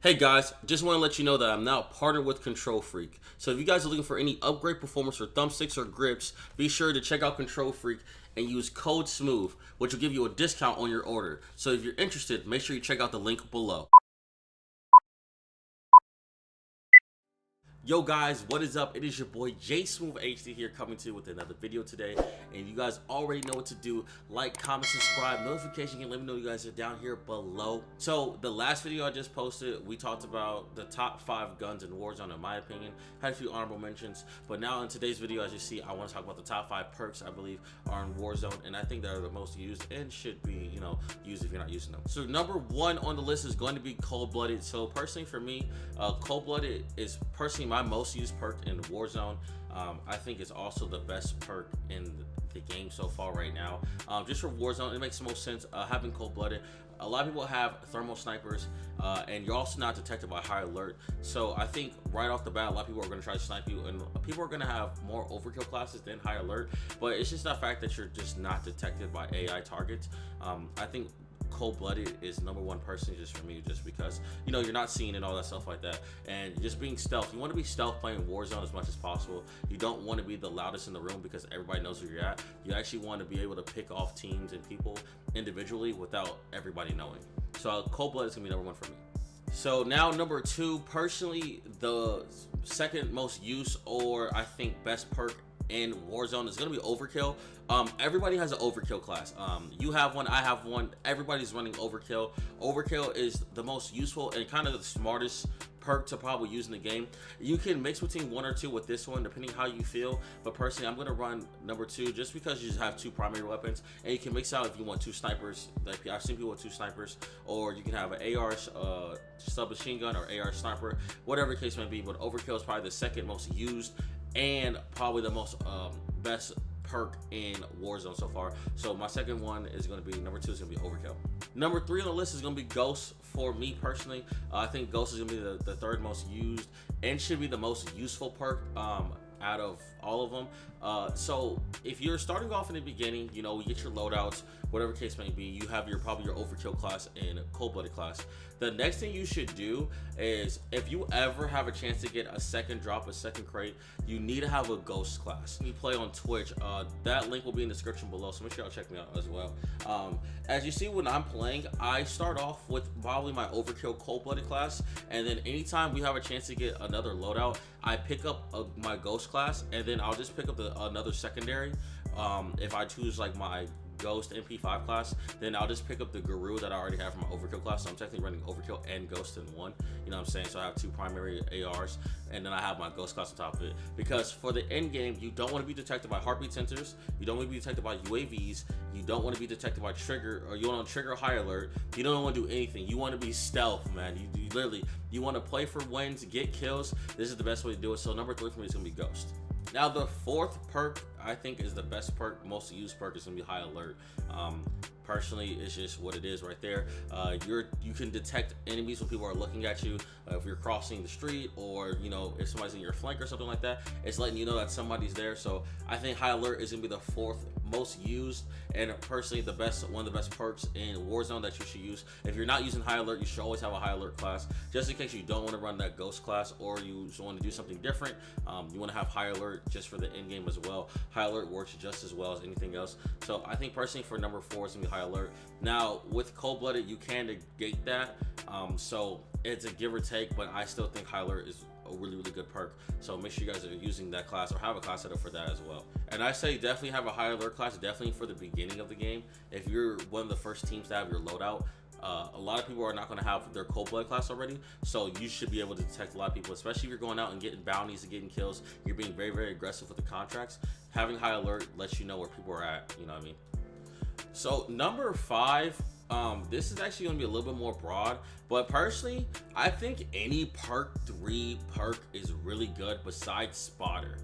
Hey guys, just want to let you know that I'm now partnered with Control Freak. So if you guys are looking for any upgrade performance for thumbsticks or grips, be sure to check out Control Freak and use code SMOOTH, which will give you a discount on your order. So if you're interested, make sure you check out the link below. Yo guys, what is up? It is your boy JsmoothHD here, coming to you with another video today. And you guys already know what to do. Like, comment, subscribe, notification, and let me know you guys are down here below. So the last video I just posted, we talked about the top 5 guns in Warzone in my opinion. Had a few honorable mentions, but now in today's video, as you see, I want to talk about the top 5 perks I believe are in Warzone, and I think that are the most used and should be, used if you're not using them. So number 1 on the list is going to be Coldblooded. So personally for me, Coldblooded is personally my most used perk in Warzone. I think it's also the best perk in the game so far right now. Just for Warzone, it makes the most sense having Coldblooded. A lot of people have thermal snipers, and you're also not detected by high alert. So I think right off the bat, a lot of people are going to try to snipe you, and people are going to have more overkill classes than high alert. But it's just the fact that you're just not detected by AI targets. I think Coldblooded is number 1 personally, just for me, just because you're not seen and all that stuff like that, and just being stealth. You want to be stealth playing Warzone as much as possible. You don't want to be the loudest in the room because everybody knows where you're at. You actually want to be able to pick off teams and people individually without everybody knowing. So Coldblooded is gonna be number 1 for me. So now number 2, personally, the second most used, or I think best perk in Warzone is going to be Overkill. Everybody has an Overkill class. You have one, I have one, everybody's running Overkill. Overkill is the most useful and kind of the smartest perk to probably use in the game. You can mix between 1 or 2 with this one depending how you feel, but personally I'm going to run number 2 just because you just have 2 primary weapons, and you can mix out if you want 2 snipers. Like I've seen people with 2 snipers, or you can have an AR submachine gun or AR sniper, whatever the case may be. But Overkill is probably the second most used and probably the most best perk in Warzone so far. So my second one is going to be, number 2 is going to be Overkill. Number 3 on the list is going to be Ghost. For me personally, I think Ghost is going to be the third most used and should be the most useful perk out of all of them. So if you're starting off in the beginning, you get your loadouts, whatever case may be, you have probably your Overkill class and Coldblooded class. The next thing you should do is, if you ever have a chance to get a second drop, a second crate, you need to have a Ghost class. You play on Twitch, that link will be in the description below, so make sure y'all check me out as well. As you see, when I'm playing, I start off with probably my Overkill Coldblooded class, and then anytime we have a chance to get another loadout, I pick up my Ghost class, and then I'll just pick up another secondary. If I choose like my Ghost MP5 class, then I'll just pick up the Guru that I already have from my Overkill class. So I'm technically running Overkill and Ghost in one, you know what I'm saying? So I have 2 primary ARs, and then I have my Ghost class on top of it, because for the end game, you don't want to be detected by heartbeat sensors, you don't want to be detected by UAVs, you don't want to be detected by trigger, or you want to trigger high alert. You don't want to do anything. You want to be stealth, man. You literally, you want to play for wins, get kills. This is the best way to do it. So number 3 for me is going to be Ghost. Now the 4th perk I think is the best perk, most used perk, is gonna be high alert. Personally, it's just what it is right there. You can detect enemies when people are looking at you. If you're crossing the street, or if somebody's in your flank or something like that, it's letting you know that somebody's there. So I think high alert is gonna be the 4th most used, and personally one of the best perks in Warzone that you should use. If you're not using high alert, you should always have a high alert class, just in case you don't want to run that Ghost class, or you just want to do something different. You want to have high alert just for the end game as well. High alert works just as well as anything else. So I think personally for number 4 it's gonna be high alert. Now with Coldblooded, you can negate that, so it's a give or take, but I still think high alert is a really good perk. So make sure you guys are using that class, or have a class set up for that as well. And I say definitely have a high alert class, definitely for the beginning of the game. If you're one of the first teams to have your loadout, a lot of people are not going to have their Coldblooded class already, so you should be able to detect a lot of people, especially if you're going out and getting bounties and getting kills. You're being very aggressive with the contracts. Having high alert lets you know where people are at, you know what I mean? So number 5, this is actually going to be a little bit more broad, but personally I think any perk 3 perk is really good besides Spotter.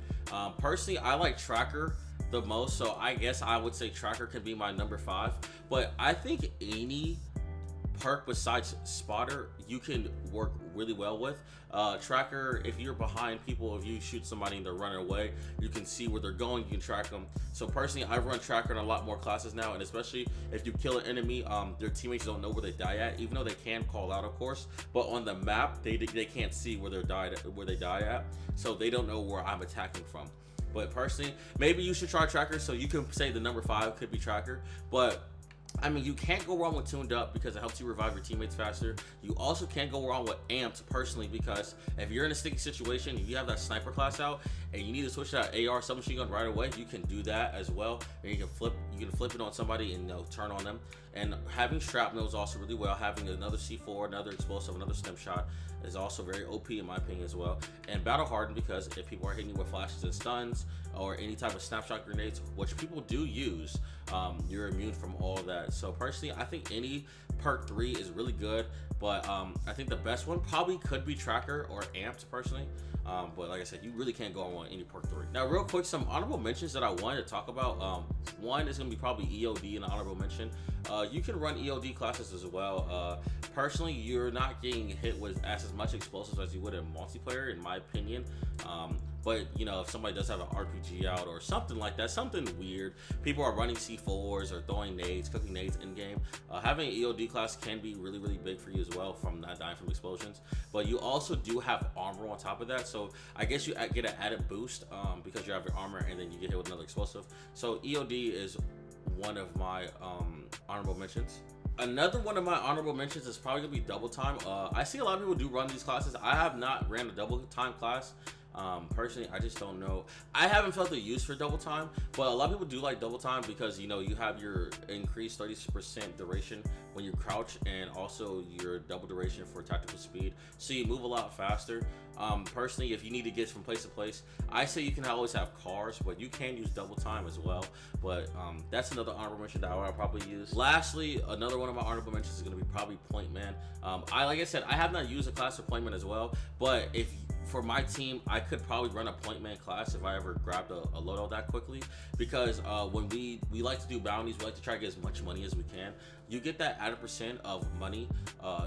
Personally I like Tracker the most, so I guess I would say Tracker can be my number 5, but I think any perk besides spotter you can work really well with. Tracker, if you're behind people, if you shoot somebody and they're running away, you can see where they're going, you can track them. So personally, I run tracker in a lot more classes now, and especially if you kill an enemy, their teammates don't know where they die at, even though they can call out, of course, but on the map they can't see where they die at, so they don't know where I'm attacking from. But personally, maybe you should try tracker, so you can say the number 5 could be tracker. But I mean, you can't go wrong with tuned up because it helps you revive your teammates faster. You also can't go wrong with amped personally, because if you're in a sticky situation, if you have that sniper class out and you need to switch to that AR submachine gun right away, you can do that as well. And you can flip it on somebody and turn on them. And having shrapnel is also really well. Having another C4, another explosive, another stim shot is also very OP in my opinion as well. And battle hardened, because if people are hitting you with flashes and stuns or any type of snapshot grenades, which people do use, you're immune from all of that. So personally, I think any perk 3 is really good, but I think the best one probably could be tracker or amped personally. But like I said, you really can't go on any perk 3. Now real quick, some honorable mentions that I wanted to talk about. One is going to be probably EOD, an honorable mention. You can run EOD classes as well. Personally, you're not getting hit with as much explosives as you would in multiplayer, in my opinion. But if somebody does have an RPG out or something like that, something weird, people are running C4s or throwing nades, cooking nades in game, having an EOD class can be really, really big for you as well, from not dying from explosions. But you also do have armor on top of that, so I guess you get an added boost because you have your armor and then you get hit with another explosive. So EOD is one of my honorable mentions. Another one of my honorable mentions is probably gonna be double time. I see a lot of people do run these classes. I have not ran a double time class. Personally, I just don't know. I haven't felt the use for double time, but a lot of people do like double time because you have your increased 30% duration when you crouch, and also your double duration for tactical speed, so you move a lot faster. Personally, if you need to get from place to place, I say you can always have cars, but you can use double time as well. But that's another honorable mention that I would probably use. Lastly, another one of my honorable mentions is going to be probably point man. Like I said, I have not used a class of point man as well, but for my team, I could probably run a point man class if I ever grabbed a loadout that quickly, because when we like to do bounties, we like to try to get as much money as we can. You get that added percent of money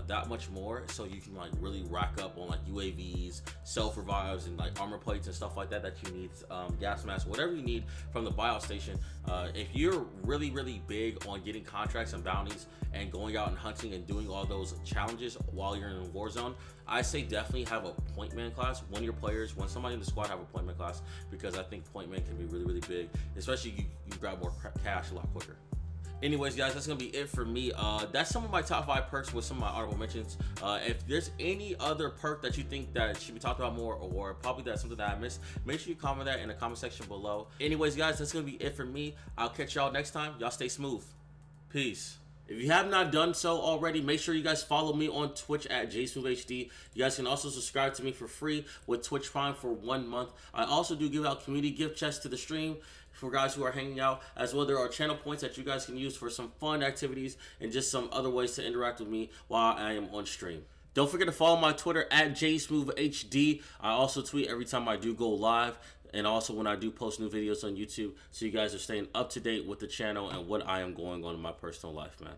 that much more, so you can like really rack up on like UAVs, self revives, and like armor plates and stuff like that you need, gas masks, whatever you need from the buyout station. If you're really, really big on getting contracts and bounties and going out and hunting and doing all those challenges while you're in Warzone, I say definitely have a point man class. When your players, when somebody in the squad, have a point man class, because I think point man can be really, really big, especially you grab more cash a lot quicker. Anyways, guys, that's gonna be it for me. That's some of my top 5 perks with some of my honorable mentions. If there's any other perk that you think that should be talked about more, or probably that's something that I missed, make sure you comment that in the comment section below. Anyways, guys, that's gonna be it for me. I'll catch y'all next time. Y'all stay smooth. Peace. If you have not done so already, make sure you guys follow me on Twitch at JsmoothHD. You guys can also subscribe to me for free with Twitch Prime for 1 month. I also do give out community gift chests to the stream for guys who are hanging out. As well, there are channel points that you guys can use for some fun activities and just some other ways to interact with me while I am on stream. Don't forget to follow my Twitter at JsmoothHD. I also tweet every time I do go live, and also when I do post new videos on YouTube, so you guys are staying up to date with the channel and what I am going on in my personal life, man.